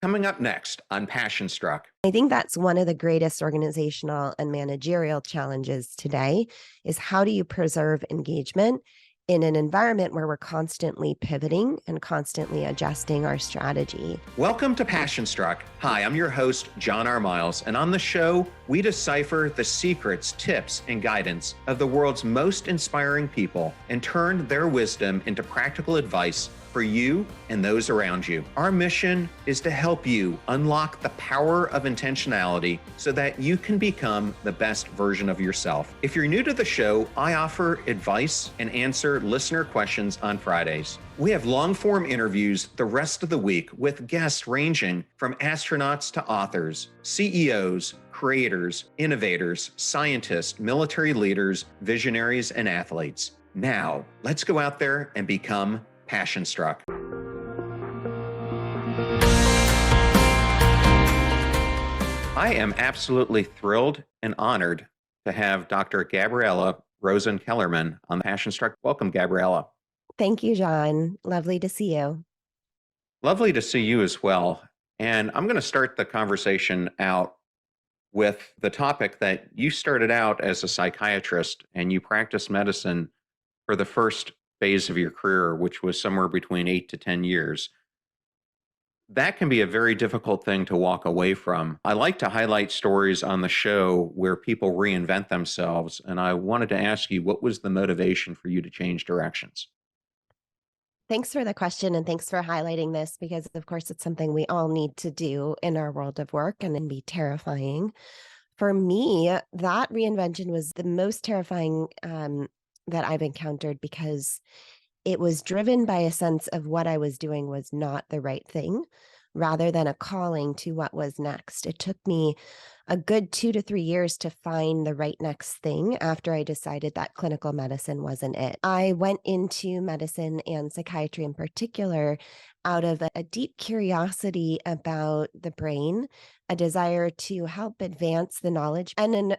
Coming up next on Passion Struck. I think that's one of the greatest organizational and managerial challenges today is how do you preserve engagement in an environment where we're constantly pivoting and constantly adjusting our strategy. Welcome to Passion Struck. Hi, I'm your host, John R. Miles, and on the show, we decipher the secrets, tips, and guidance of the world's most inspiring people and turn their wisdom into practical advice for you and those around you. Our mission is to help you unlock the power of intentionality so that you can become the best version of yourself. If you're new to the show, I offer advice and answer listener questions on Fridays. We have long-form interviews the rest of the week with guests ranging from astronauts to authors, CEOs, creators, innovators, scientists, military leaders, visionaries, and athletes. Now, let's go out there and become Passion Struck. I am absolutely thrilled and honored to have Dr. Gabriella Rosen Kellerman on Passion Struck. Welcome, Gabriella. Thank you, John. Lovely to see you. Lovely to see you as well. And I'm going to start the conversation out with the topic that you started out as a psychiatrist and you practiced medicine for the first phase of your career, which was somewhere between 8 to 10 years. That can be a very difficult thing to walk away from. I like to highlight stories on the show where people reinvent themselves. And I wanted to ask you, what was the motivation for you to change directions? Thanks for the question and thanks for highlighting this because, of course, it's something we all need to do in our world of work and it can be terrifying. For me, that reinvention was the most terrifying that I've encountered because it was driven by a sense of what I was doing was not the right thing rather than a calling to what was next. It took me a good 2 to 3 years to find the right next thing after I decided that clinical medicine wasn't it. I went into medicine and psychiatry in particular out of a deep curiosity about the brain, a desire to help advance the knowledge, and an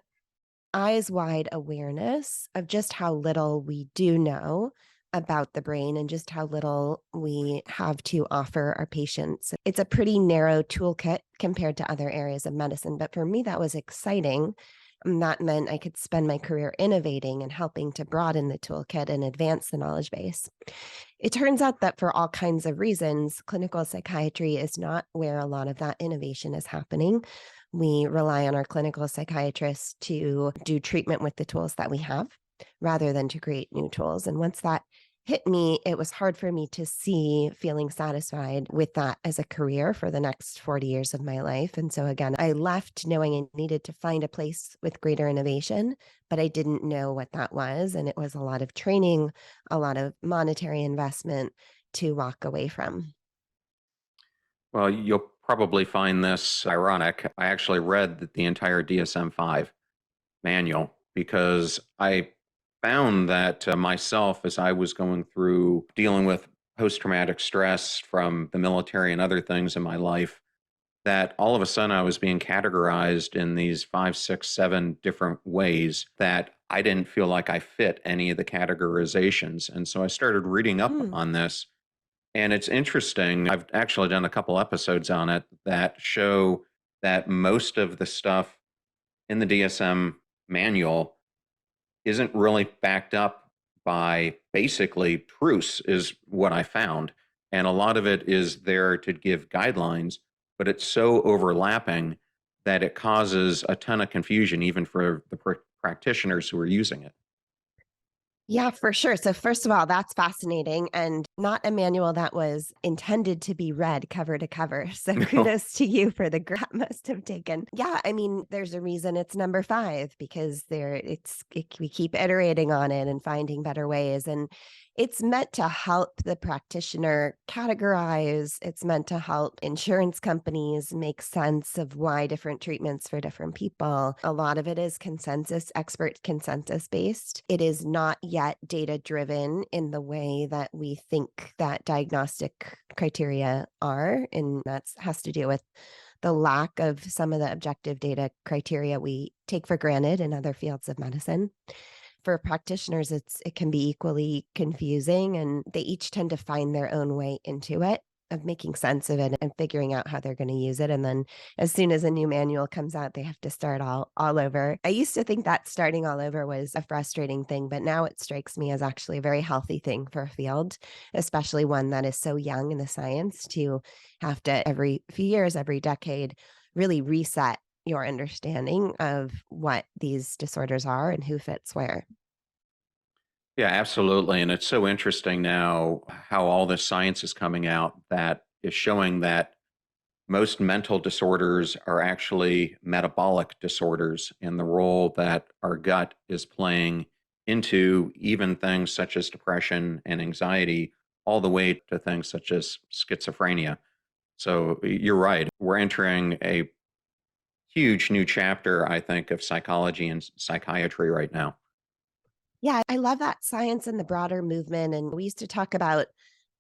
eyes wide awareness of just how little we do know about the brain and just how little we have to offer our patients. It's a pretty narrow toolkit compared to other areas of medicine, but for me, that was exciting. And that meant I could spend my career innovating and helping to broaden the toolkit and advance the knowledge base. It turns out that for all kinds of reasons, clinical psychiatry is not where a lot of that innovation is happening. We rely on our clinical psychiatrists to do treatment with the tools that we have rather than to create new tools. And once that hit me, it was hard for me to see feeling satisfied with that as a career for the next 40 years of my life. And so again, I left knowing I needed to find a place with greater innovation, but I didn't know what that was. And it was a lot of training, a lot of monetary investment to walk away from. Well, you'll probably find this ironic. I actually read the entire DSM-5 manual because I found that myself, as I was going through dealing with post-traumatic stress from the military and other things in my life, that all of a sudden I was being categorized in these 5, 6, 7 different ways that I didn't feel like I fit any of the categorizations. And so I started reading up on this. And it's interesting. I've actually done a couple episodes on it that show that most of the stuff in the DSM manual isn't really backed up by basically truths, is what I found. And a lot of it is there to give guidelines, but it's so overlapping that it causes a ton of confusion, even for the practitioners who are using it. Yeah, for sure. So first of all, that's fascinating and not a manual that was intended to be read cover to cover. So No. kudos to you for the that must have taken. Yeah, I mean, there's a reason it's number 5 because we keep iterating on it and finding better ways. And it's meant to help the practitioner categorize. It's meant to help insurance companies make sense of why different treatments for different people. A lot of it is consensus, expert consensus based. It is not yet data driven in the way that we think that diagnostic criteria are. And that has to do with the lack of some of the objective data criteria we take for granted in other fields of medicine. For practitioners, it can be equally confusing and they each tend to find their own way into it. of making sense of it and figuring out how they're going to use it. And then as soon as a new manual comes out, they have to start all over. I used to think that starting all over was a frustrating thing, but now it strikes me as actually a very healthy thing for a field, especially one that is so young in the science, to have to every few years, every decade, really reset your understanding of what these disorders are and who fits where. Yeah, absolutely. And it's so interesting now how all this science is coming out that is showing that most mental disorders are actually metabolic disorders, and the role that our gut is playing into even things such as depression and anxiety, all the way to things such as schizophrenia. So you're right. We're entering a huge new chapter, I think, of psychology and psychiatry right now. Yeah, I love that science and the broader movement. And we used to talk about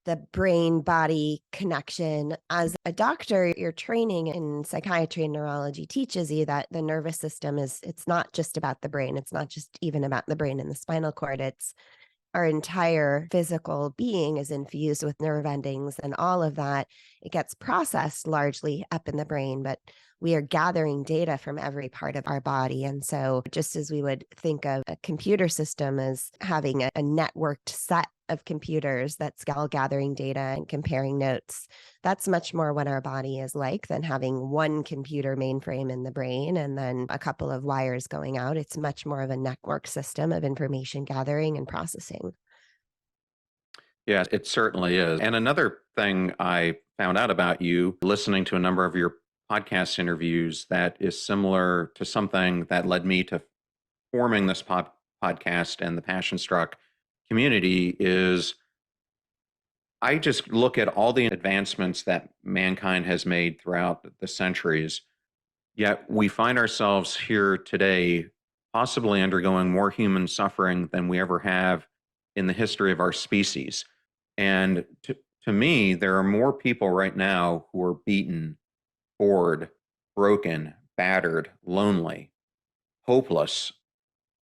the brain body connection. As a doctor, your training in psychiatry and neurology teaches you that the nervous system it's not just about the brain. It's not just even about the brain and the spinal cord. It's our entire physical being is infused with nerve endings, and all of that, it gets processed largely up in the brain, but we are gathering data from every part of our body. And so just as we would think of a computer system as having a networked set of computers that's all gathering data and comparing notes, that's much more what our body is like than having one computer mainframe in the brain and then a couple of wires going out. It's much more of a network system of information gathering and processing. Yeah, it certainly is. And another thing I found out about you listening to a number of your podcast interviews that is similar to something that led me to forming this podcast and the Passion Struck community is I just look at all the advancements that mankind has made throughout the centuries, yet we find ourselves here today possibly undergoing more human suffering than we ever have in the history of our species. And to me, there are more people right now who are beaten, bored, broken, battered, lonely, hopeless.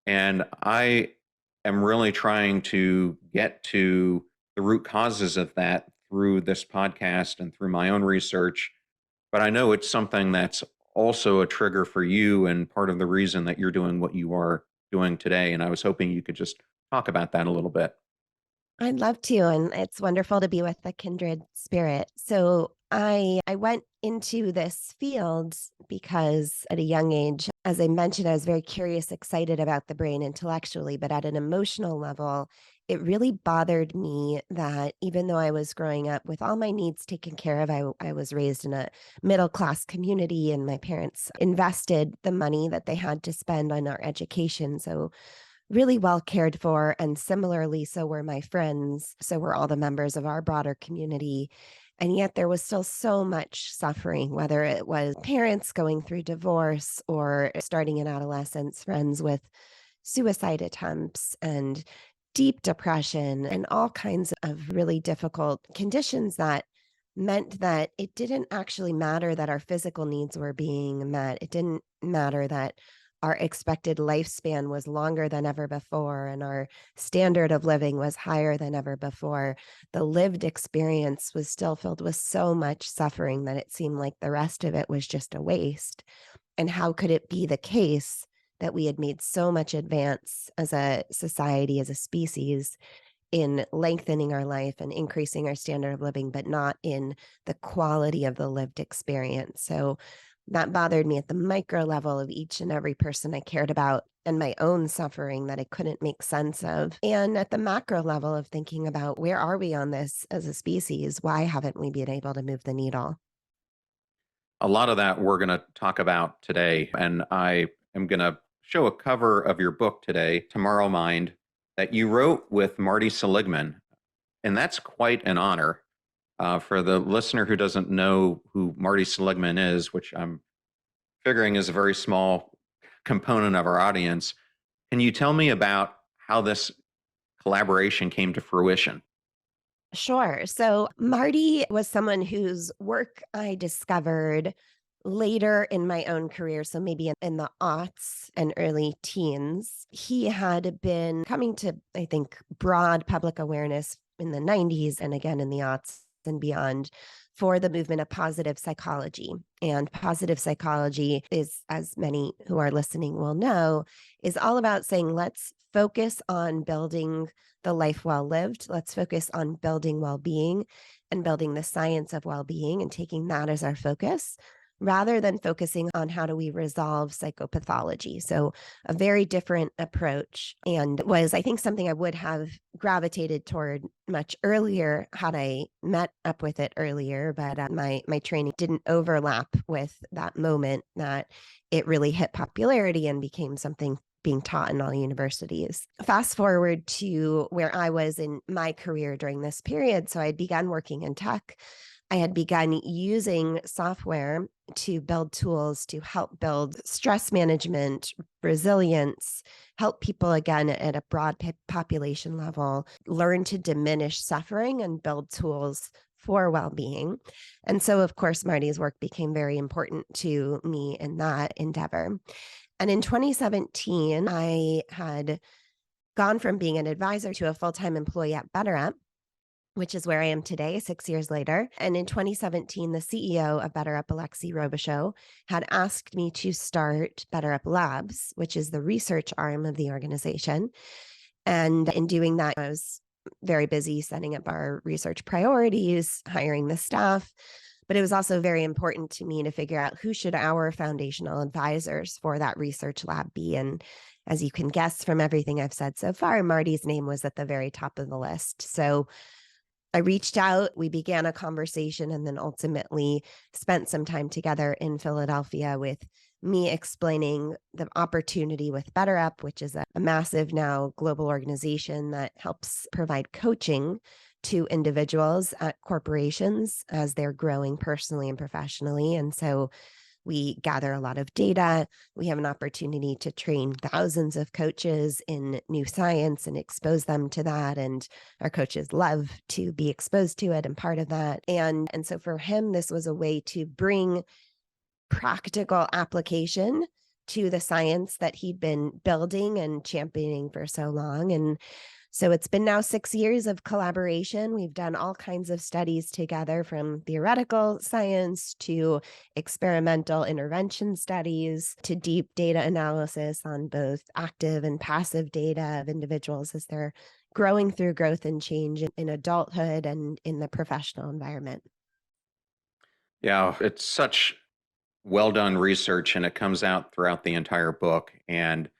And I am really trying to get to the root causes of that through this podcast and through my own research. But I know it's something that's also a trigger for you and part of the reason that you're doing what you are doing today. And I was hoping you could just talk about that a little bit. I'd love to, and it's wonderful to be with a kindred spirit. So I went into this field because at a young age, as I mentioned, I was very curious, excited about the brain intellectually, but at an emotional level, it really bothered me that even though I was growing up with all my needs taken care of, I was raised in a middle class community, and my parents invested the money that they had to spend on our education. So really well cared for. And similarly, so were my friends. So were all the members of our broader community. And yet there was still so much suffering, whether it was parents going through divorce or starting in adolescence, friends with suicide attempts and deep depression and all kinds of really difficult conditions that meant that it didn't actually matter that our physical needs were being met. It didn't matter that our expected lifespan was longer than ever before and our standard of living was higher than ever before. The lived experience was still filled with so much suffering that it seemed like the rest of it was just a waste. And how could it be the case that we had made so much advance as a society, as a species, in lengthening our life and increasing our standard of living, but not in the quality of the lived experience? So that bothered me at the micro level of each and every person I cared about and my own suffering that I couldn't make sense of. And at the macro level of thinking about where are we on this as a species? Why haven't we been able to move the needle? A lot of that we're going to talk about today. And I am going to show a cover of your book today, Tomorrowmind, that you wrote with Marty Seligman. And that's quite an honor. For the listener who doesn't know who Marty Seligman is, which I'm figuring is a very small component of our audience, can you tell me about how this collaboration came to fruition? Sure. So Marty was someone whose work I discovered later in my own career. So maybe in the aughts and early teens. He had been coming to, I think, broad public awareness in the 90s and again in the aughts and beyond for the movement of positive psychology. And positive psychology is, as many who are listening will know, is all about saying, let's focus on building the life well lived. Let's focus on building well-being and building the science of well-being and taking that as our focus, rather than focusing on how do we resolve psychopathology. So a very different approach, and was, I think, something I would have gravitated toward much earlier had I met up with it earlier, but my training didn't overlap with that moment that it really hit popularity and became something being taught in all universities. Fast forward to where I was in my career during this period. So I had begun working in tech. I had begun using software to build tools to help build stress management, resilience, help people, again, at a broad population level, learn to diminish suffering and build tools for well-being. And so, of course, Marty's work became very important to me in that endeavor. And in 2017, I had gone from being an advisor to a full-time employee at BetterUp, which is where I am today, 6 years later. And in 2017, the CEO of BetterUp, Alexi Robichaud, had asked me to start BetterUp Labs, which is the research arm of the organization. And in doing that, I was very busy setting up our research priorities, hiring the staff. But it was also very important to me to figure out who should our foundational advisors for that research lab be. And as you can guess from everything I've said so far, Marty's name was at the very top of the list. So I reached out, we began a conversation, and then ultimately spent some time together in Philadelphia with me explaining the opportunity with BetterUp, which is a massive now global organization that helps provide coaching to individuals at corporations as they're growing personally and professionally. And so we gather a lot of data. We have an opportunity to train thousands of coaches in new science and expose them to that. And our coaches love to be exposed to it and part of that. And so for him, this was a way to bring practical application to the science that he'd been building and championing for so long. And so it's been now 6 years of collaboration. We've done all kinds of studies together, from theoretical science to experimental intervention studies to deep data analysis on both active and passive data of individuals as they're growing through growth and change in adulthood and in the professional environment. Yeah, it's such well done research, and it comes out throughout the entire book. And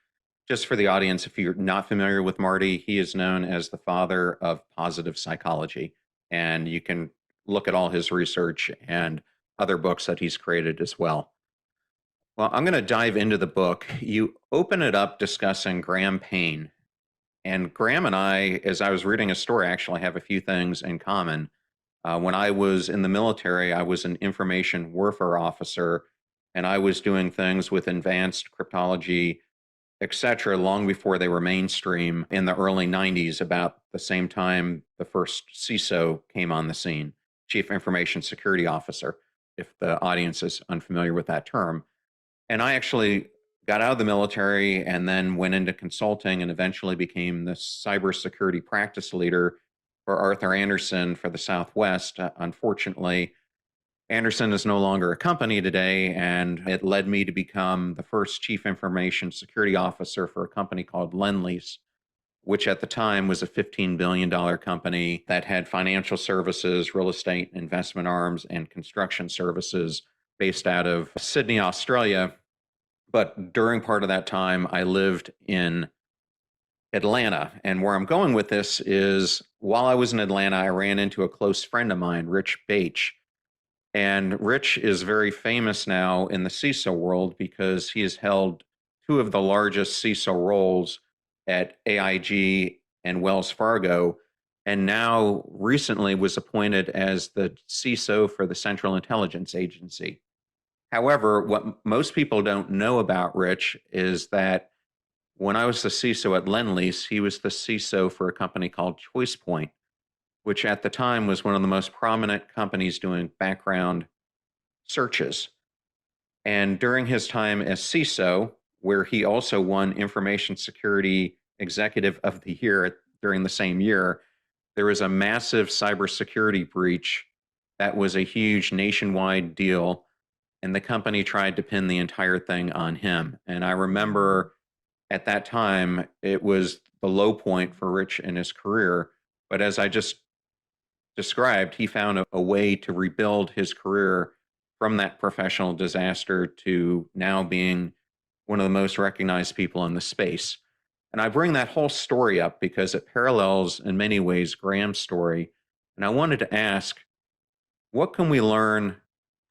just for the audience, if you're not familiar with Marty, he is known as the father of positive psychology. And you can look at all his research and other books that he's created as well. Well, I'm going to dive into the book. You open it up discussing Graham Payne. And Graham and I, as I was reading his story, actually have a few things in common. When I was in the military, I was an information warfare officer, and I was doing things with advanced cryptology, etc., long before they were mainstream in the early 90s, about the same time the first CISO came on the scene, Chief Information Security Officer, if the audience is unfamiliar with that term. And I actually got out of the military and then went into consulting and eventually became the cybersecurity practice leader for Arthur Andersen for the Southwest. Unfortunately, Andersen is no longer a company today, and it led me to become the first chief information security officer for a company called Lendlease, which at the time was a $15 billion company that had financial services, real estate, investment arms, and construction services based out of Sydney, Australia. But during part of that time, I lived in Atlanta. And where I'm going with this is, while I was in Atlanta, I ran into a close friend of mine, Rich Bache. And Rich is very famous now in the CISO world because he has held two of the largest CISO roles at AIG and Wells Fargo, and now recently was appointed as the CISO for the Central Intelligence Agency. However, what most people don't know about Rich is that when I was the CISO at Lendlease, he was the CISO for a company called ChoicePoint, which at the time was one of the most prominent companies doing background searches. And during his time as CISO, where he also won Information Security Executive of the Year during the same year, there was a massive cybersecurity breach That was a huge nationwide deal, and the company tried to pin the entire thing on him. And I remember at that time, it was the low point for Rich in his career. But as I just described, he found a way to rebuild his career from that professional disaster to now being one of the most recognized people in the space. And I bring that whole story up because it parallels in many ways Graham's story. And I wanted to ask, what can we learn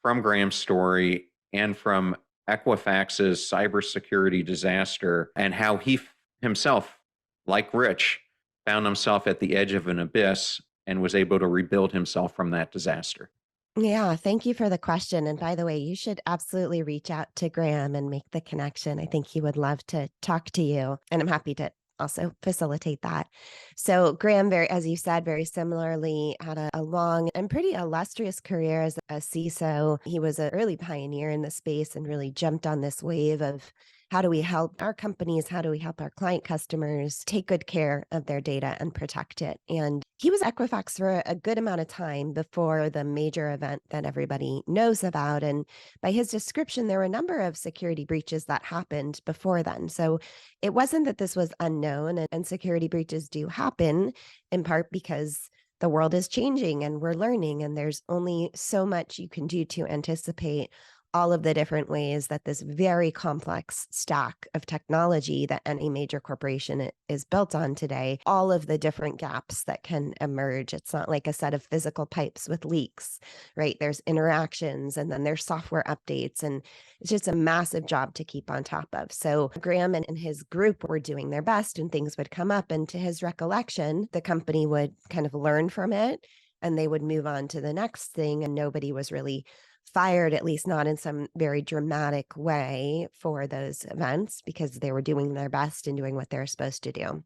from Graham's story and from Equifax's cybersecurity disaster and how he himself, like Rich, found himself at the edge of an abyss and was able to rebuild himself from that disaster? Yeah, thank you for the question. And by the way, you should absolutely reach out to Graham and make the connection. I think he would love to talk to you, and I'm happy to also facilitate that. So, Graham, very, as you said, very similarly had a long and pretty illustrious career as a CISO. He was an early pioneer in the space and really jumped on this wave of how do we help our companies? How do we help our client customers take good care of their data and protect it? And he was Equifax for a good amount of time before the major event that everybody knows about. And by his description, there were a number of security breaches that happened before then. So it wasn't that this was unknown, and security breaches do happen in part because the world is changing and we're learning, and there's only so much you can do to anticipate all of the different ways that this very complex stack of technology that any major corporation is built on today, all of the different gaps that can emerge. It's not like a set of physical pipes with leaks, right? There's interactions and then there's software updates, and it's just a massive job to keep on top of. So Graham and his group were doing their best and things would come up. And to his recollection, the company would kind of learn from it and they would move on to the next thing. And nobody was really fired, at least not in some very dramatic way for those events, because they were doing their best and doing what they're supposed to do.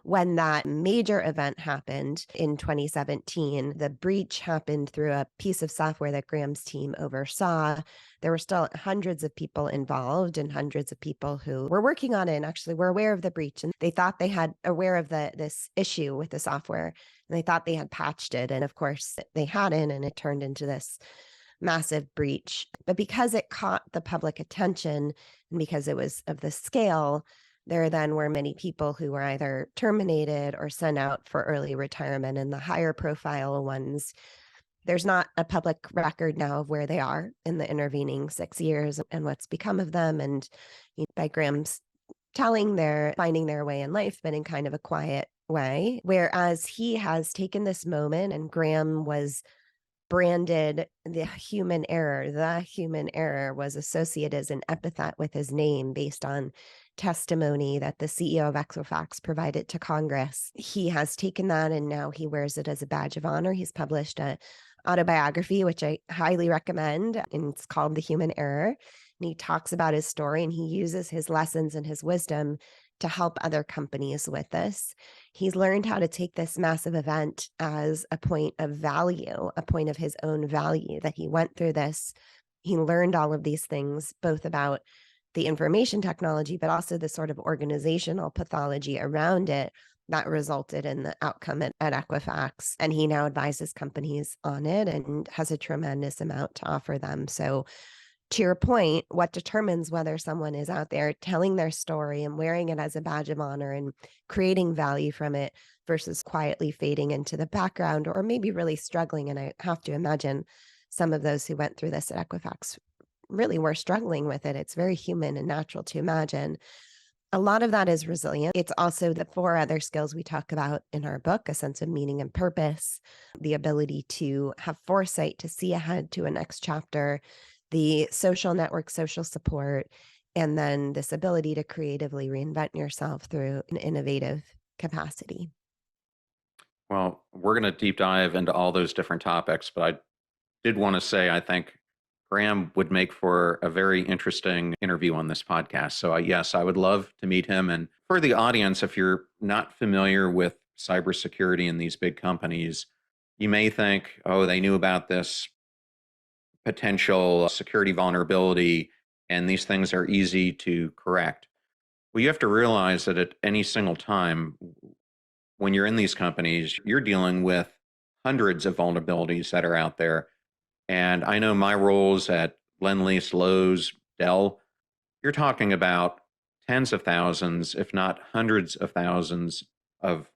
When that major event happened in 2017, the breach happened through a piece of software that Graham's team oversaw. There were still hundreds of people involved and hundreds of people who were working on it and actually were aware of the breach. And they thought they had aware of this issue with the software, and they thought they had patched it. And of course they hadn't, and it turned into this massive breach. But because it caught the public attention and because it was of the scale, there then were many people who were either terminated or sent out for early retirement. And the higher profile ones, there's not a public record now of where they are in the intervening 6 years and what's become of them. And by Graham's telling, they're finding their way in life, but in kind of a quiet way. Whereas he has taken this moment, and Graham was branded the human error. The human error was associated as an epithet with his name based on testimony that the CEO of Equifax provided to Congress. He has taken that and now he wears it as a badge of honor. He's published an autobiography, which I highly recommend, and it's called The Human Error. And he talks about his story and he uses his lessons and his wisdom to help other companies with this. He's learned how to take this massive event as a point of value, a point of his own value, that he went through this. He learned all of these things, both about the information technology, but also the sort of organizational pathology around it that resulted in the outcome at Equifax. And he now advises companies on it and has a tremendous amount to offer them. So to your point, what determines whether someone is out there telling their story and wearing it as a badge of honor and creating value from it versus quietly fading into the background or maybe really struggling? And I have to imagine some of those who went through this at Equifax really were struggling with it. It's very human and natural to imagine. A lot of that is resilient. It's also the 4 other skills we talk about in our book: a sense of meaning and purpose, the ability to have foresight to see ahead to a next chapter, the social network, social support, and then this ability to creatively reinvent yourself through an innovative capacity. Well, we're going to deep dive into all those different topics, but I did want to say I think Graham would make for a very interesting interview on this podcast. So, yes, I would love to meet him. And for the audience, if you're not familiar with cybersecurity in these big companies, you may think, oh, they knew about this potential security vulnerability and these things are easy to correct. Well, you have to realize that at any single time when you're in these companies, you're dealing with hundreds of vulnerabilities that are out there. And I know my roles at Lend-Lease, Lowe's, Dell, you're talking about tens of thousands, if not hundreds of thousands of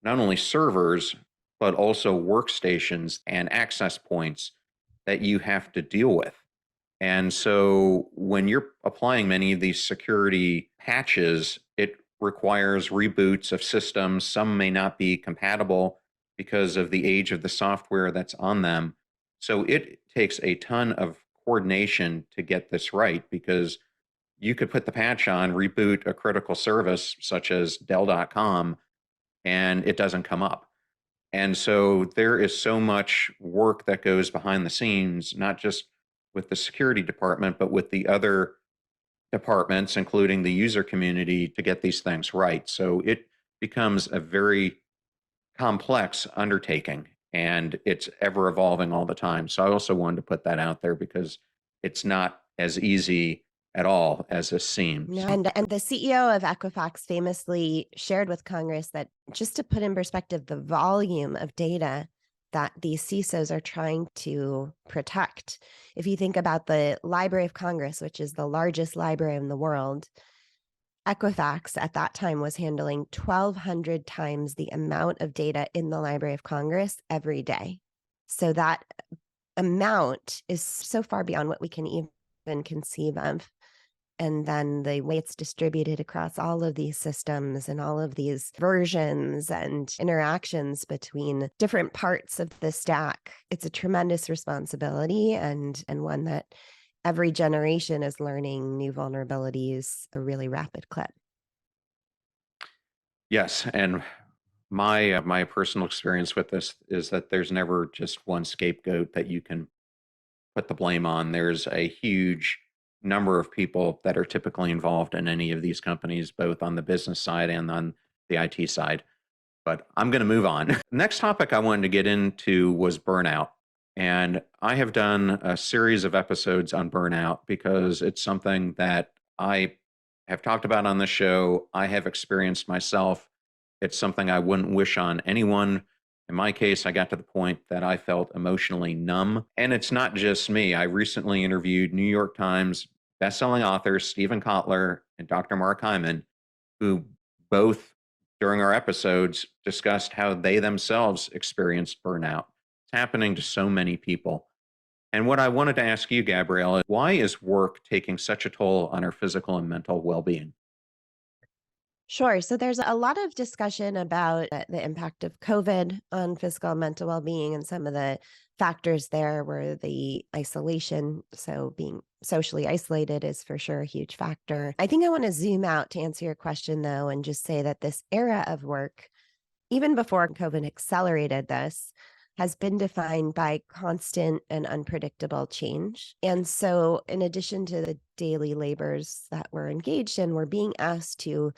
not only servers, but also workstations and access points that you have to deal with. And so when you're applying many of these security patches, it requires reboots of systems. Some may not be compatible because of the age of the software that's on them. So it takes a ton of coordination to get this right, because you could put the patch on, reboot a critical service such as Dell.com, and it doesn't come up. And so there is so much work that goes behind the scenes, not just with the security department, but with the other departments, including the user community, to get these things right. So it becomes a very complex undertaking, and it's ever evolving all the time. So I also wanted to put that out there because it's not as easy at all as it seems. No, and the CEO of Equifax famously shared with Congress that, just to put in perspective the volume of data that these CISOs are trying to protect. If you think about the Library of Congress, which is the largest library in the world, Equifax at that time was handling 1,200 times the amount of data in the Library of Congress every day. So that amount is so far beyond what we can even conceive of. And then the way it's distributed across all of these systems and all of these versions and interactions between different parts of the stack, it's a tremendous responsibility, and one that every generation is learning new vulnerabilities at a really rapid clip. Yes, and my personal experience with this is that there's never just one scapegoat that you can put the blame on. There's a huge number of people that are typically involved in any of these companies, both on the business side and on the IT side. But I'm going to move on. Next topic I wanted to get into was burnout. And I have done a series of episodes on burnout because it's something that I have talked about on the show. I have experienced myself. It's something I wouldn't wish on anyone. In my case, I got to the point that I felt emotionally numb. And it's not just me. I recently interviewed New York Times bestselling authors Stephen Kotler and Dr. Mark Hyman, who both during our episodes discussed how they themselves experienced burnout. It's happening to so many people. And what I wanted to ask you, Gabriella, why is work taking such a toll on our physical and mental well-being? Sure. So there's a lot of discussion about the impact of COVID on physical and mental well-being, and some of the factors there were the isolation. So being socially isolated is for sure a huge factor. I think I want to zoom out to answer your question, though, and just say that this era of work, even before COVID accelerated this, has been defined by constant and unpredictable change. And so in addition to the daily labors that we're engaged in, we're being asked to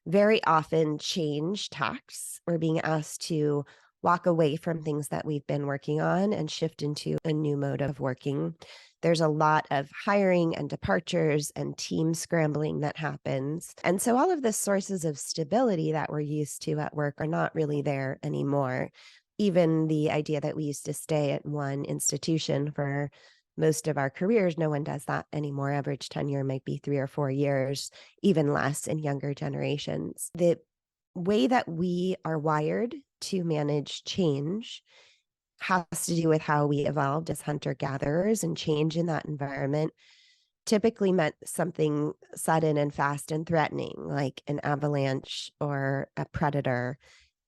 very often change tasks. We're being asked to walk away from things that we've been working on and shift into a new mode of working. There's a lot of hiring and departures and team scrambling that happens. And so all of the sources of stability that we're used to at work are not really there anymore. Even the idea that we used to stay at one institution for most of our careers, no one does that anymore. Average tenure might be 3 or 4 years, even less in younger generations. The way that we are wired to manage change has to do with how we evolved as hunter-gatherers, and change in that environment typically meant something sudden and fast and threatening, like an avalanche or a predator,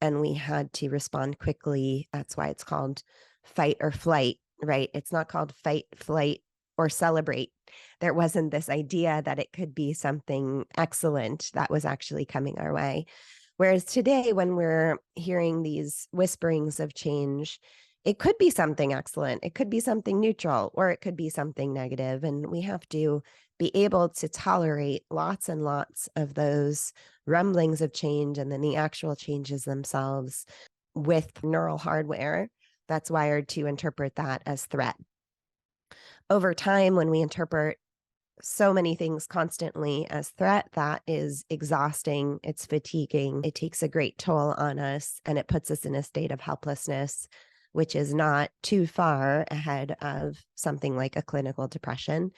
and we had to respond quickly. That's why it's called fight or flight, right? It's not called fight, flight, or celebrate. There wasn't this idea that it could be something excellent that was actually coming our way. Whereas today, when we're hearing these whisperings of change, it could be something excellent, it could be something neutral, or it could be something negative. And we have to be able to tolerate lots and lots of those rumblings of change, and then the actual changes themselves, with neural hardware that's wired to interpret that as threat. Over time, when we interpret so many things constantly as threat, that is exhausting, it's fatiguing, it takes a great toll on us, and it puts us in a state of helplessness, which is not too far ahead of something like a clinical depression.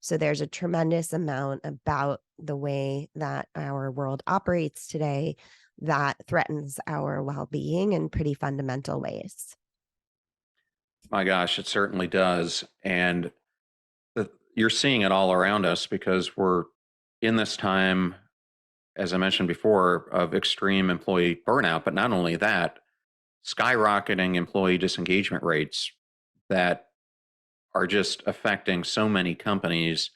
So there's a tremendous amount about the way that our world operates today that threatens our well-being in pretty fundamental ways. My gosh, it certainly does. And you're seeing it all around us because we're in this time, as I mentioned before, of extreme employee burnout. But not only that, skyrocketing employee disengagement rates that are just affecting so many companies.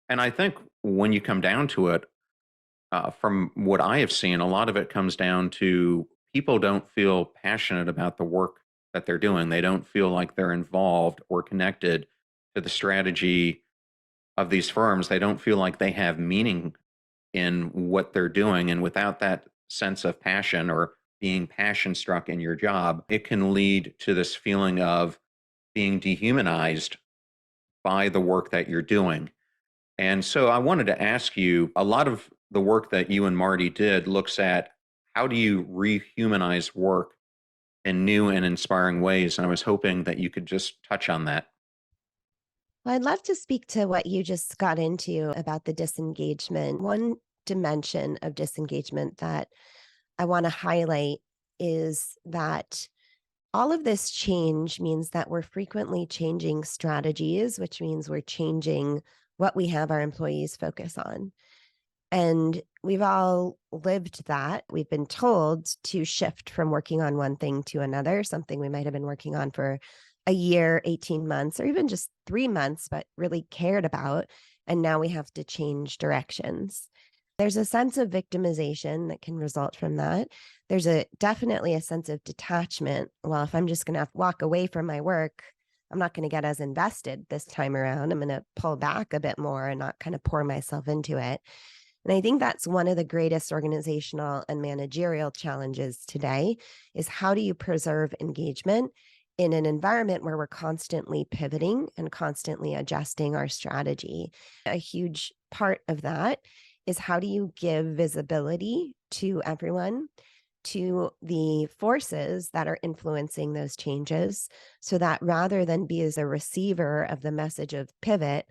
And I think when you come down to it, from what I have seen, a lot of it comes down to people don't feel passionate about the work that they're doing. They don't feel like they're involved or connected to the strategy of these firms. They don't feel like they have meaning in what they're doing. And without that sense of passion or being passion struck in your job, it can lead to this feeling of being dehumanized by the work that you're doing. And so I wanted to ask you, a lot of the work that you and Marty did looks at how do you rehumanize work in new and inspiring ways. And I was hoping that you could just touch on that. Well, I'd love to speak to what you just got into about the disengagement. One dimension of disengagement that I want to highlight is that all of this change means that we're frequently changing strategies, which means we're changing what we have our employees focus on. And we've all lived that. We've been told to shift from working on one thing to another, something we might have been working on for a year, 18 months, or even just 3 months, but really cared about. And now we have to change directions. There's a sense of victimization that can result from that. There's definitely a sense of detachment. Well, if I'm just going to walk away from my work, I'm not going to get as invested this time around. I'm going to pull back a bit more and not kind of pour myself into it. And I think that's one of the greatest organizational and managerial challenges today is how do you preserve engagement in an environment where we're constantly pivoting and constantly adjusting our strategy. A huge part of that is how do you give visibility to everyone, to the forces that are influencing those changes, so that rather than be as a receiver of the message of pivot,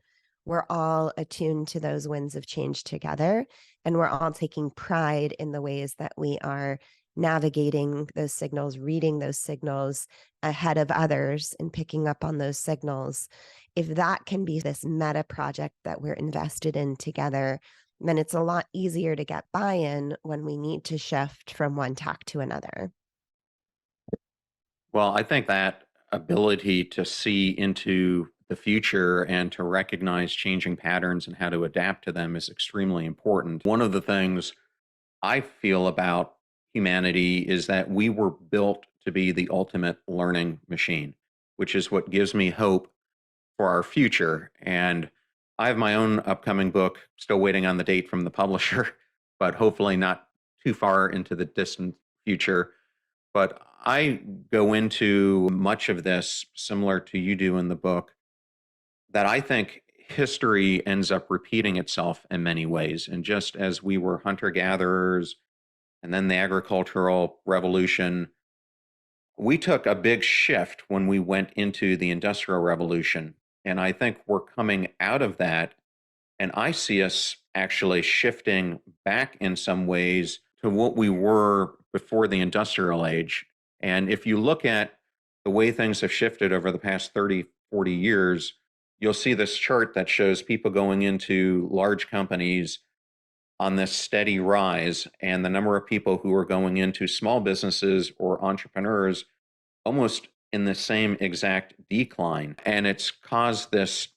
we're all attuned to those winds of change together, and we're all taking pride in the ways that we are navigating those signals, reading those signals ahead of others and picking up on those signals. If that can be this meta project that we're invested in together, then it's a lot easier to get buy-in when we need to shift from one tack to another. Well, I think that ability to see into the future and to recognize changing patterns and how to adapt to them is extremely important. One of the things I feel about humanity is that we were built to be the ultimate learning machine, which is what gives me hope for our future. And I have my own upcoming book, still waiting on the date from the publisher, but hopefully not too far into the distant future. But I go into much of this similar to you do in the book, that I think history ends up repeating itself in many ways. And just as we were hunter gatherers and then the agricultural revolution, we took a big shift when we went into the industrial revolution. And I think we're coming out of that. And I see us actually shifting back in some ways to what we were before the industrial age. And if you look at the way things have shifted over the past 30, 40 years, you'll see this chart that shows people going into large companies on this steady rise, and the number of people who are going into small businesses or entrepreneurs almost in the same exact decline. And it's caused this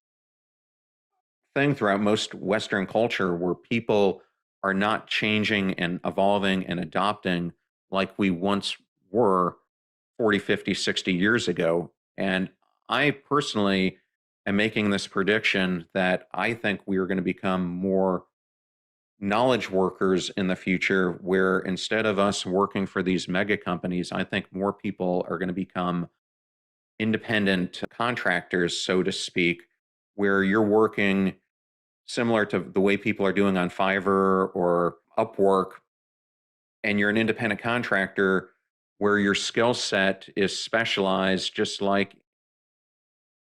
thing throughout most Western culture where people are not changing and evolving and adopting like we once were 40, 50, 60 years ago. And I personally am making this prediction that I think we are going to become more knowledge workers in the future, where instead of us working for these mega companies, I think more people are going to become independent contractors, so to speak, where you're working similar to the way people are doing on Fiverr or Upwork, and you're an independent contractor where your skill set is specialized, just like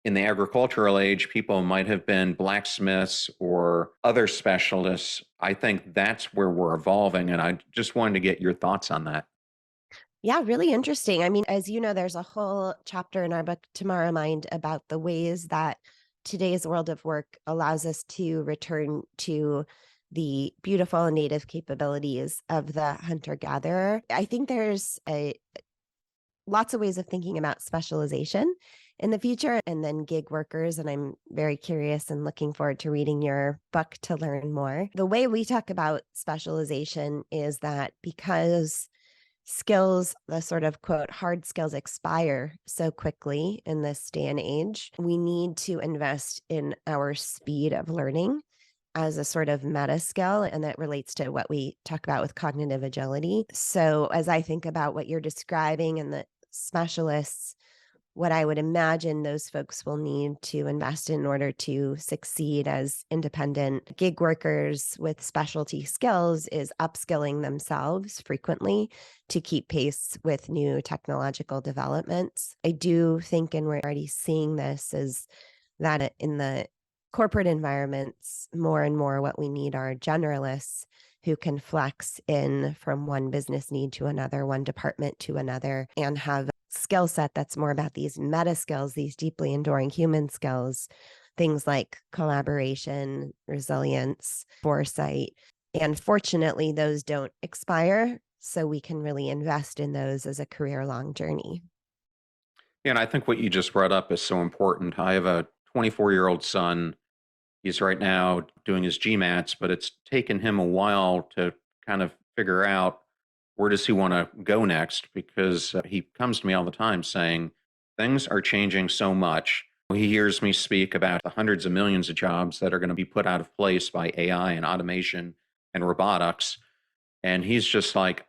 in the agricultural age, people might have been blacksmiths or other specialists. I think that's where we're evolving. And I just wanted to get your thoughts on that. Yeah, really interesting. I mean, as you know, there's a whole chapter in our book, Tomorrowmind, about the ways that today's world of work allows us to return to the beautiful native capabilities of the hunter-gatherer. I think there's lots of ways of thinking about specialization in the future, and then gig workers. And I'm very curious and looking forward to reading your book to learn more. The way we talk about specialization is that because skills, the sort of quote, hard skills expire so quickly in this day and age, we need to invest in our speed of learning as a sort of meta skill. And that relates to what we talk about with cognitive agility. So as I think about what you're describing and the specialists, what I would imagine those folks will need to invest in order to succeed as independent gig workers with specialty skills is upskilling themselves frequently to keep pace with new technological developments. I do think, and we're already seeing this, is that in the corporate environments, more and more what we need are generalists who can flex in from one business need to another, one department to another, and have skill set that's more about these meta skills, these deeply enduring human skills, things like collaboration, resilience, foresight. And fortunately, those don't expire. So we can really invest in those as a career-long journey. Yeah, and I think what you just brought up is so important. I have a 24-year-old son. He's right now doing his GMATs, but it's taken him a while to kind of figure out where does he want to go next, because he comes to me all the time saying things are changing so much. He hears me speak about the hundreds of millions of jobs that are going to be put out of place by AI and automation and robotics. And he's just like,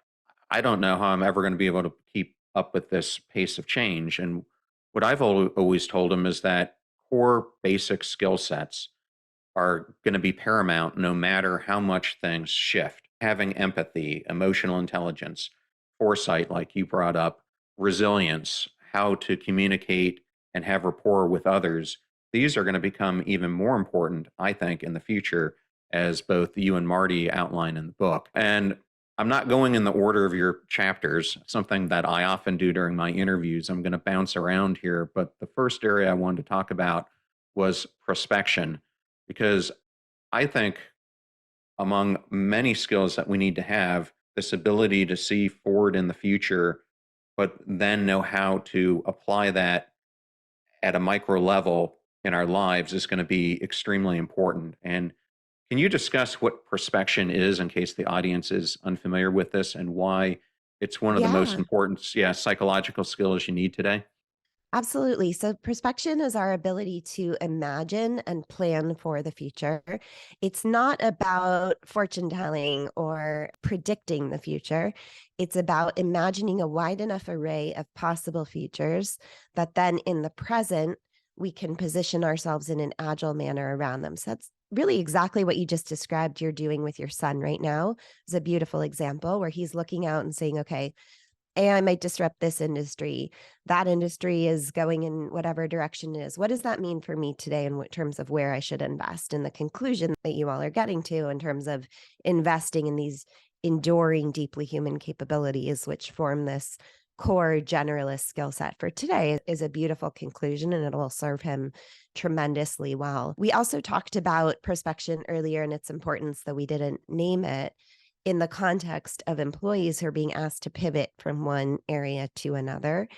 I don't know how I'm ever going to be able to keep up with this pace of change. And what I've always told him is that core basic skill sets are going to be paramount no matter how much things shift. Having empathy, emotional intelligence, foresight, like you brought up, resilience, how to communicate and have rapport with others, these are going to become even more important, I think, in the future, as both you and Marty outline in the book. And I'm not going in the order of your chapters, something that I often do during my interviews. I'm going to bounce around here. But the first area I wanted to talk about was prospection, because I think among many skills that we need to have, this ability to see forward in the future, but then know how to apply that at a micro level in our lives is going to be extremely important. And can you discuss what perspection is in case the audience is unfamiliar with this, and why it's one of the most Yeah. important, yeah, psychological skills you need today? Absolutely. So, perspection is our ability to imagine and plan for the future. It's not about fortune telling or predicting the future. It's about imagining a wide enough array of possible futures that then in the present, we can position ourselves in an agile manner around them. So, that's really exactly what you just described you're doing with your son right now. It's a beautiful example where he's looking out and saying, okay, AI might disrupt this industry. That industry is going in whatever direction it is. What does that mean for me today in terms of where I should invest? And the conclusion that you all are getting to in terms of investing in these enduring, deeply human capabilities, which form this core generalist skill set for today, is a beautiful conclusion, and it will serve him tremendously well. We also talked about perspection earlier and its importance, though we didn't name it, in the context of employees who are being asked to pivot from one area to another.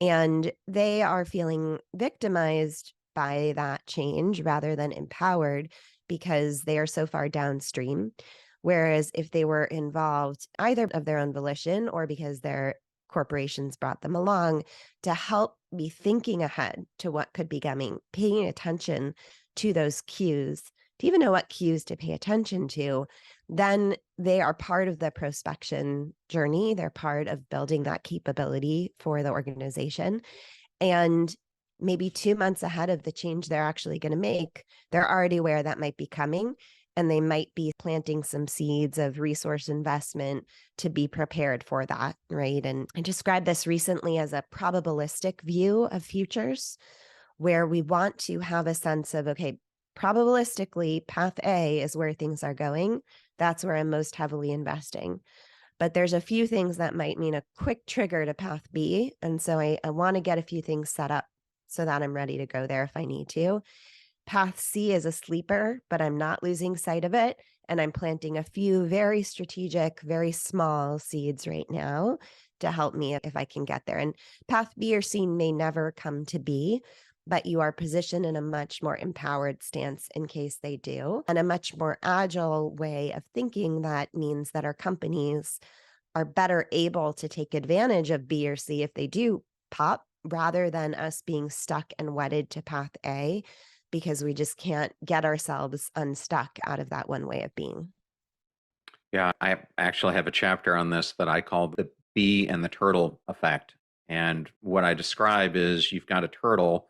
And they are feeling victimized by that change rather than empowered because they are so far downstream. Whereas if they were involved either of their own volition or because their corporations brought them along to help be thinking ahead to what could be coming, paying attention to those cues, to even know what cues to pay attention to, then they are part of the prospection journey. They're part of building that capability for the organization. And maybe 2 months ahead of the change they're actually going to make. They're already aware that might be coming, and they might be planting some seeds of resource investment to be prepared for that, right? And I described this recently as a probabilistic view of futures, where we want to have a sense of, okay, probabilistically, path A is where things are going. That's where I'm most heavily investing. But there's a few things that might mean a quick trigger to path B. And so I want to get a few things set up so that I'm ready to go there if I need to. Path C is a sleeper, but I'm not losing sight of it. And I'm planting a few very strategic, very small seeds right now to help me if I can get there. And path B or C may never come to be, but you are positioned in a much more empowered stance in case they do, and a much more agile way of thinking that means that our companies are better able to take advantage of B or C if they do pop, rather than us being stuck and wedded to path A because we just can't get ourselves unstuck out of that one way of being. Yeah, I actually have a chapter on this that I call the bee and the turtle effect. And what I describe is you've got a turtle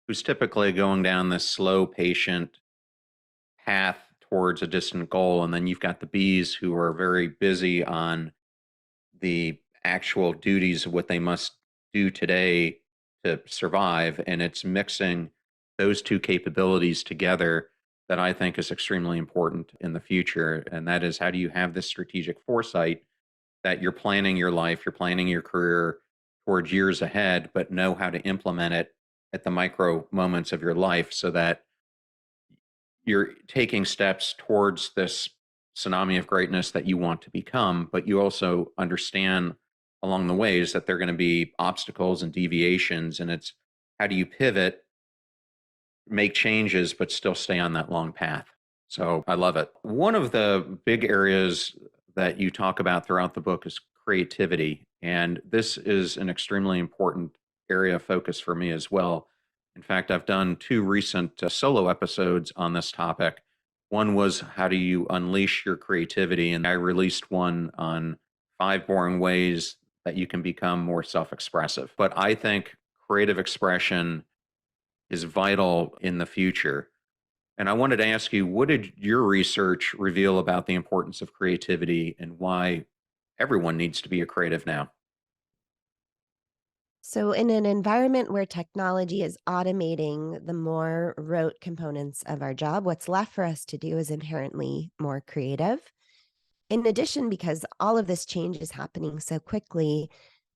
who's typically going down this slow, patient path towards a distant goal. And then you've got the bees who are very busy on the actual duties of what they must do today to survive. And it's mixing those two capabilities together that I think is extremely important in the future. And that is, how do you have this strategic foresight that you're planning your life, you're planning your career towards years ahead, but know how to implement it at the micro moments of your life so that you're taking steps towards this tsunami of greatness that you want to become, but you also understand along the ways that there are going to be obstacles and deviations. And it's, how do you pivot, make changes, but still stay on that long path? So I love it. One of the big areas that you talk about throughout the book is creativity. And this is an extremely important area of focus for me as well. In fact, I've done two recent solo episodes on this topic. One was, how do you unleash your creativity? And I released one on 5 boring ways that you can become more self expressive. But I think creative expression is vital in the future. And I wanted to ask you, what did your research reveal about the importance of creativity and why everyone needs to be a creative now? So, in an environment where technology is automating the more rote components of our job, what's left for us to do is inherently more creative. In addition, because all of this change is happening so quickly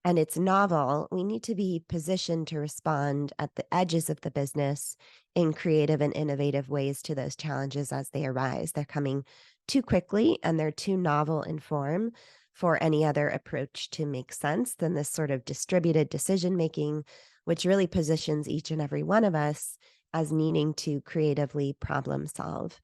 and it's novel, we need to be positioned to respond at the edges of the business in creative and innovative ways to those challenges as they arise. They're coming too quickly and they're too novel in form for any other approach to make sense than this sort of distributed decision making, which really positions each and every one of us as needing to creatively problem solve.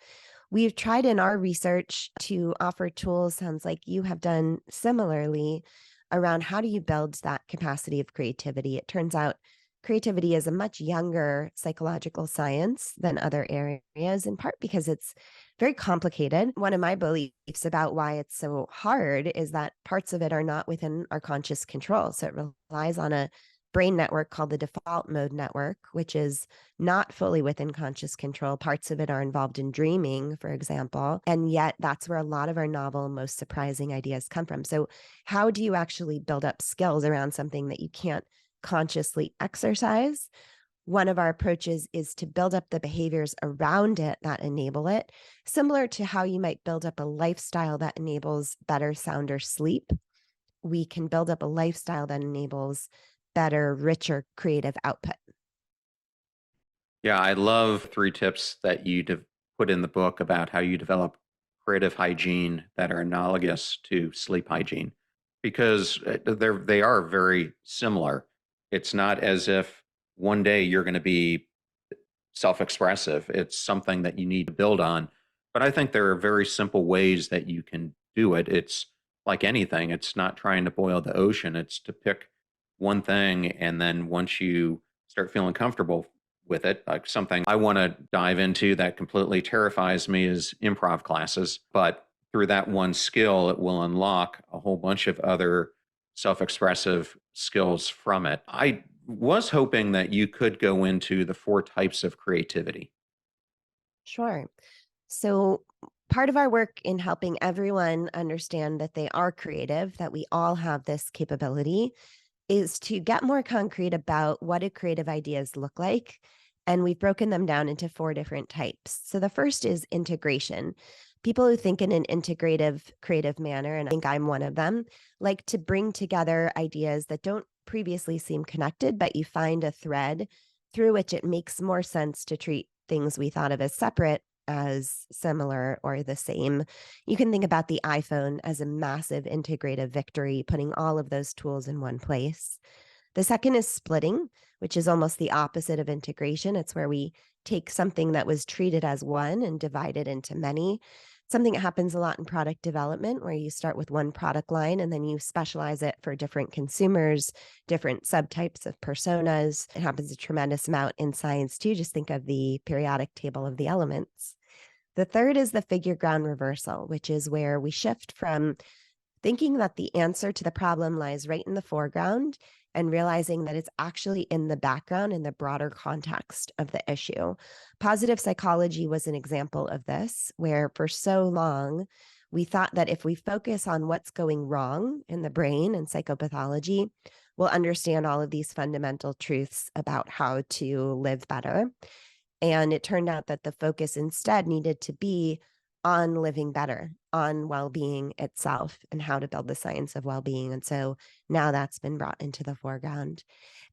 We've tried in our research to offer tools, sounds like you have done similarly, around how do you build that capacity of creativity. It turns out creativity is a much younger psychological science than other areas, in part because it's very complicated. One of my beliefs about why it's so hard is that parts of it are not within our conscious control. So it relies on a brain network called the default mode network, which is not fully within conscious control. Parts of it are involved in dreaming, for example. And yet that's where a lot of our novel, most surprising ideas come from. So how do you actually build up skills around something that you can't consciously exercise? One of our approaches is to build up the behaviors around it that enable it, similar to how you might build up a lifestyle that enables better, sounder sleep. We can build up a lifestyle that enables better, richer creative output. Yeah, I love 3 tips that you put in the book about how you develop creative hygiene that are analogous to sleep hygiene, because they are very similar. It's not as if one day you're going to be self-expressive. It's something that you need to build on. But I think there are very simple ways that you can do it. It's like anything. It's not trying to boil the ocean. It's to pick one thing, and then once you start feeling comfortable with it, like something I want to dive into that completely terrifies me is improv classes. But through that one skill, it will unlock a whole bunch of other self expressive skills from it. I was hoping that you could go into the four types of creativity. Sure. So, part of our work in helping everyone understand that they are creative, that we all have this capability, is to get more concrete about what do creative ideas look like. And we've broken them down into four different types. So, the first is integration. People who think in an integrative, creative manner, and I think I'm one of them, like to bring together ideas that don't previously seem connected, but you find a thread through which it makes more sense to treat things we thought of as separate as similar or the same. You can think about the iPhone as a massive integrative victory, putting all of those tools in one place. The second is splitting, which is almost the opposite of integration. It's where we take something that was treated as one and divide it into many. Something that happens a lot in product development, where you start with one product line and then you specialize it for different consumers, different subtypes of personas. It happens a tremendous amount in science too. Just think of the periodic table of the elements. The third is the figure ground reversal, which is where we shift from thinking that the answer to the problem lies right in the foreground and realizing that it's actually in the background in the broader context of the issue. Positive psychology was an example of this, where for so long we thought that if we focus on what's going wrong in the brain and psychopathology, we'll understand all of these fundamental truths about how to live better. And it turned out that the focus instead needed to be on living better, on well-being itself, and how to build the science of well-being. And so now that's been brought into the foreground.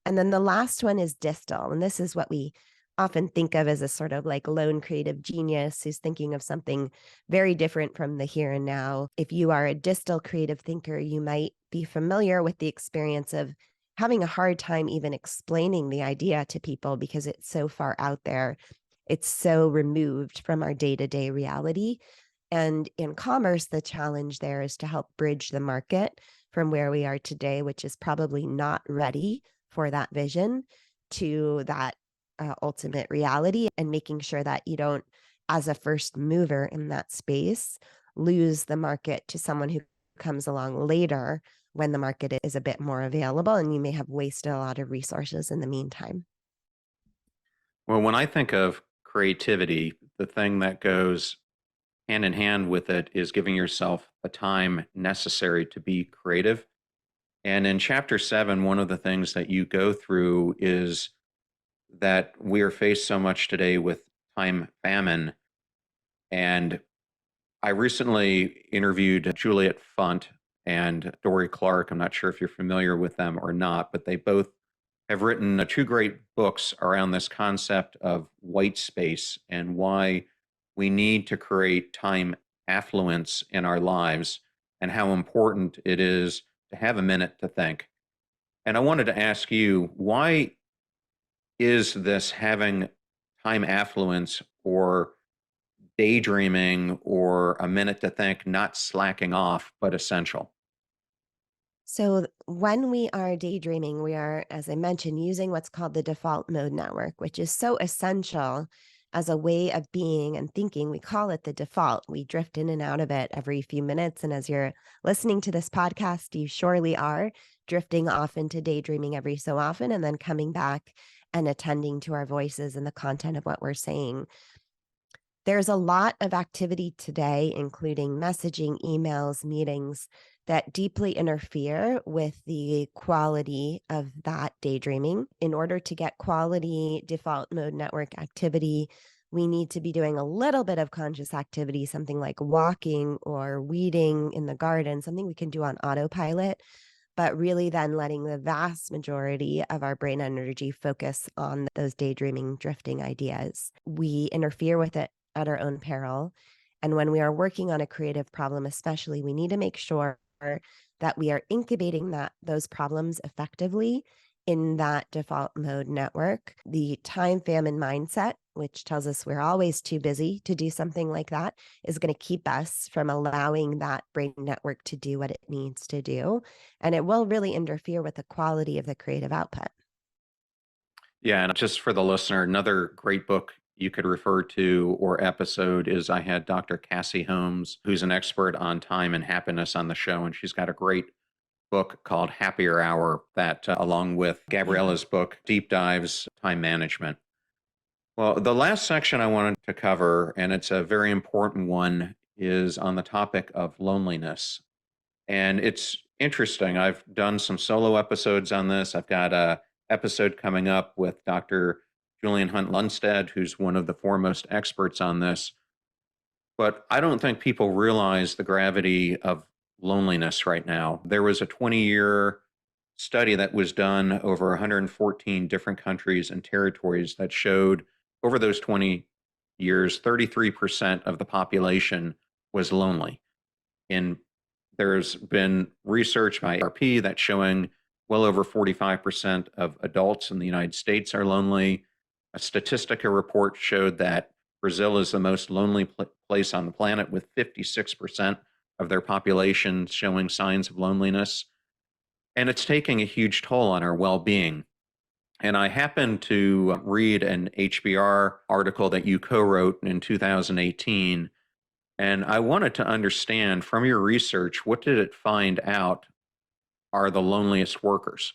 And then the last one is distal. And this is what we often think of as a sort of like lone creative genius who's thinking of something very different from the here and now. If you are a distal creative thinker, you might be familiar with the experience of having a hard time even explaining the idea to people because it's so far out there. It's so removed from our day-to-day reality. And in commerce, the challenge there is to help bridge the market from where we are today, which is probably not ready for that vision, to that ultimate reality, and making sure that you don't, as a first mover in that space, lose the market to someone who comes along later when the market is a bit more available and you may have wasted a lot of resources in the meantime. Well, when I think of creativity, the thing that goes hand in hand with it is giving yourself the time necessary to be creative. And in chapter 7, one of the things that you go through is that we are faced so much today with time famine. And I recently interviewed Juliet Funt and Dory Clark. I'm not sure if you're familiar with them or not, but they both have written two great books around this concept of white space and why we need to create time affluence in our lives and how important it is to have a minute to think. And I wanted to ask you, why is this having time affluence or daydreaming or a minute to think not slacking off, but essential? So when we are daydreaming, we are, as I mentioned, using what's called the default mode network, which is so essential as a way of being and thinking. We call it the default. We drift in and out of it every few minutes. And as you're listening to this podcast, you surely are drifting off into daydreaming every so often and then coming back and attending to our voices and the content of what we're saying. There's a lot of activity today, including messaging, emails, meetings, that deeply interfere with the quality of that daydreaming. In order to get quality default mode network activity, we need to be doing a little bit of conscious activity, something like walking or weeding in the garden, something we can do on autopilot, but really then letting the vast majority of our brain energy focus on those daydreaming, drifting ideas. We interfere with it at our own peril. And when we are working on a creative problem, especially, we need to make sure that we are incubating those problems effectively in that default mode network. The time famine mindset, which tells us we're always too busy to do something like that, is going to keep us from allowing that brain network to do what it needs to do. And it will really interfere with the quality of the creative output. Yeah, and just for the listener, another great book you could refer to or episode is I had Dr. Cassie Holmes, who's an expert on time and happiness on the show, and she's got a great book called Happier Hour that, along with Yeah. Gabriella's book, deep dives time management. Well, the last section I wanted to cover, and it's a very important one, is on the topic of loneliness. And it's interesting. I've done some solo episodes on this. I've got a episode coming up with Dr. Julian Hunt Lundstedt, who's one of the foremost experts on this. But I don't think people realize the gravity of loneliness right now. There was a 20-year study that was done over 114 different countries and territories that showed over those 20 years, 33% of the population was lonely. And there's been research by RP that's showing well over 45% of adults in the United States are lonely. A Statistica report showed that Brazil is the most lonely place on the planet, with 56% of their population showing signs of loneliness. And it's taking a huge toll on our well being. And I happened to read an HBR article that you co wrote in 2018. And I wanted to understand from your research, what did it find out are the loneliest workers?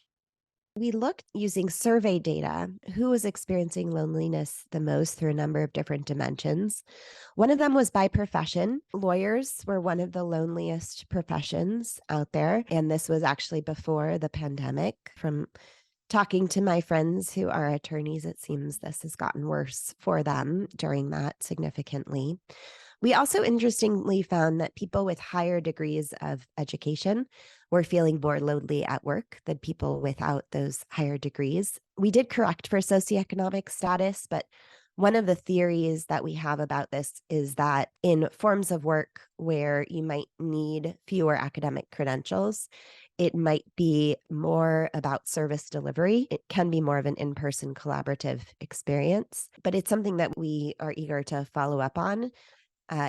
We looked using survey data who was experiencing loneliness the most through a number of different dimensions. One of them was by profession. Lawyers were one of the loneliest professions out there. And this was actually before the pandemic. From talking to my friends who are attorneys, it seems this has gotten worse for them during that significantly. We also interestingly found that people with higher degrees of education were feeling more lonely at work than people without those higher degrees. We did correct for socioeconomic status, but one of the theories that we have about this is that in forms of work where you might need fewer academic credentials, it might be more about service delivery. It can be more of an in-person collaborative experience, but it's something that we are eager to follow up on.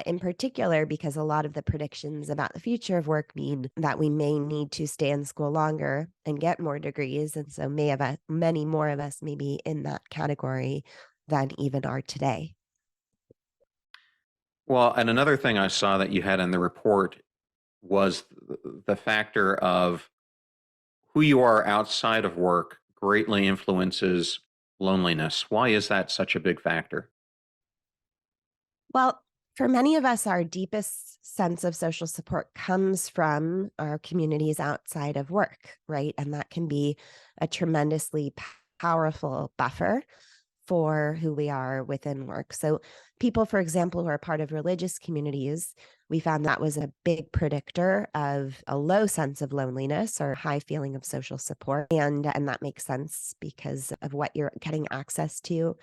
In particular, because a lot of the predictions about the future of work mean that we may need to stay in school longer and get more degrees. And so many more of us may be in that category than even are today. Well, and another thing I saw that you had in the report was the factor of who you are outside of work greatly influences loneliness. Why is that such a big factor? Well, for many of us, our deepest sense of social support comes from our communities outside of work, right? And that can be a tremendously powerful buffer for who we are within work. So people, for example, who are part of religious communities, we found that was a big predictor of a low sense of loneliness or high feeling of social support. And that makes sense because of what you're getting access to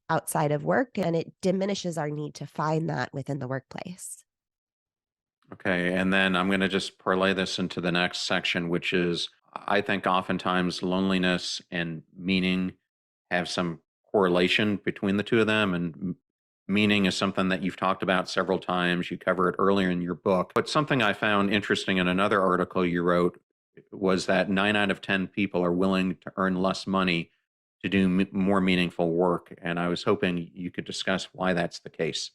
outside of work, and it diminishes our need to find that within the workplace. Okay, and then I'm going to just parlay this into the next section, which is I think oftentimes loneliness and meaning have some correlation between the two of them. And meaning is something that you've talked about several times. You cover it earlier in your book. But something I found interesting in another article you wrote was that 9 out of 10 people are willing to earn less money to do more meaningful work. And I was hoping you could discuss why that's the case.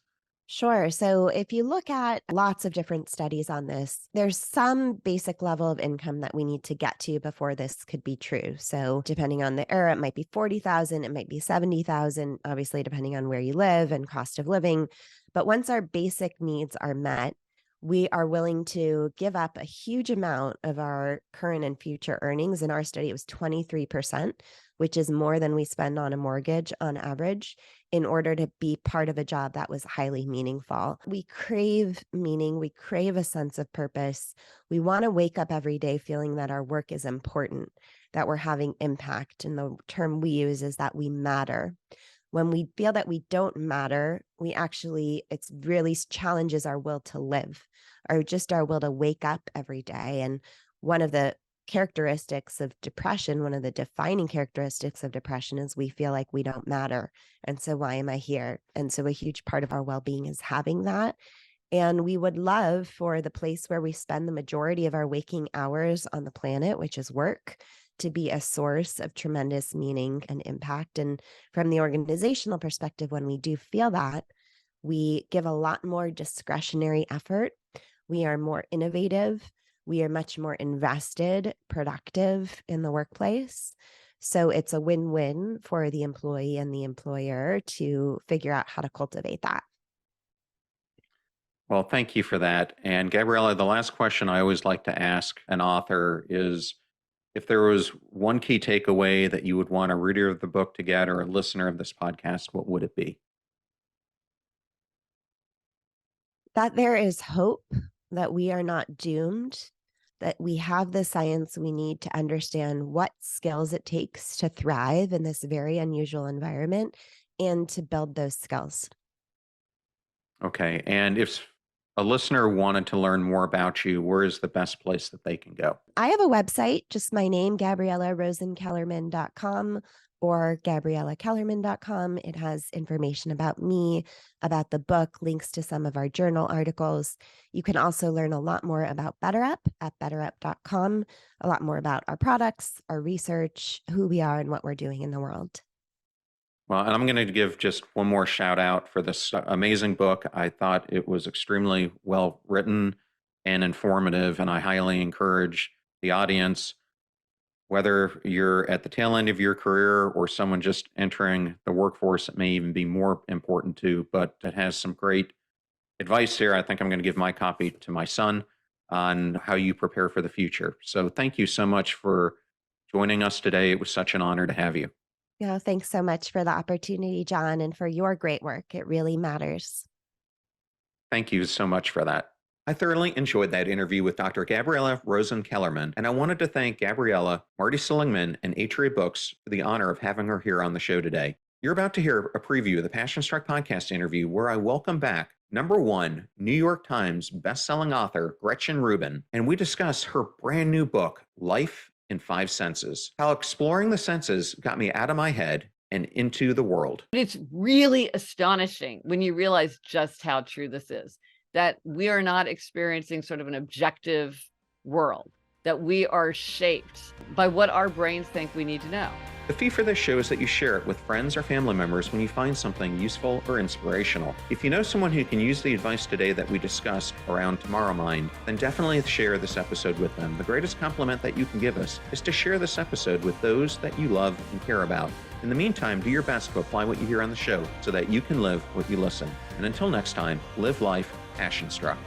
Sure. So if you look at lots of different studies on this, there's some basic level of income that we need to get to before this could be true. So depending on the era, it might be 40,000, it might be 70,000, obviously depending on where you live and cost of living. But once our basic needs are met, we are willing to give up a huge amount of our current and future earnings. In our study, it was 23%, which is more than we spend on a mortgage on average, in order to be part of a job that was highly meaningful. We crave meaning. We crave a sense of purpose. We want to wake up every day feeling that our work is important, that we're having impact. And the term we use is that we matter. When we feel that we don't matter, it's really challenges our will to live, or just our will to wake up every day. And one of the characteristics of depression, one of the defining characteristics of depression, is we feel like we don't matter. And so why am I here? And so a huge part of our well-being is having that. And we would love for the place where we spend the majority of our waking hours on the planet, which is work, to be a source of tremendous meaning and impact. And from the organizational perspective, when we do feel that, we give a lot more discretionary effort. We are more innovative. we are much more invested, productive in the workplace. So it's a win-win for the employee and the employer to figure out how to cultivate that. Well, thank you for that. And Gabriella, the last question I always like to ask an author is if there was one key takeaway that you would want a reader of the book to get or a listener of this podcast, what would it be? That there is hope, that we are not doomed, that we have the science we need to understand what skills it takes to thrive in this very unusual environment and to build those skills. Okay. And if a listener wanted to learn more about you, where is the best place that they can go? I have a website, just my name, GabriellaRosenKellerman.com or GabriellaKellerman.com. It has information about me, about the book, links to some of our journal articles. You can also learn a lot more about BetterUp at betterup.com, a lot more about our products, our research, who we are, and what we're doing in the world. Well, and I'm going to give just one more shout out for this amazing book. I thought it was extremely well written and informative, and I highly encourage the audience, whether you're at the tail end of your career or someone just entering the workforce, it may even be more important to, but it has some great advice here. I think I'm going to give my copy to my son on how you prepare for the future. So thank you so much for joining us today. It was such an honor to have you. Yeah, thanks so much for the opportunity, John, and for your great work. It really matters. Thank you so much for that. I thoroughly enjoyed that interview with Dr. Gabriella Rosen Kellerman, and I wanted to thank Gabriella, Martin Seligman, and Atria Books for the honor of having her here on the show today. You're about to hear a preview of the Passion Struck podcast interview where I welcome back #1 New York Times bestselling author Gretchen Rubin, and we discuss her brand new book, Life in 5 Senses, how exploring the senses got me out of my head and into the world. It's really astonishing when you realize just how true this is, that we are not experiencing sort of an objective world, that we are shaped by what our brains think we need to know. The fee for this show is that you share it with friends or family members when you find something useful or inspirational. If you know someone who can use the advice today that we discussed around Tomorrowmind, then definitely share this episode with them. The greatest compliment that you can give us is to share this episode with those that you love and care about. In the meantime, do your best to apply what you hear on the show so that you can live what you listen. And until next time, live life passion struck.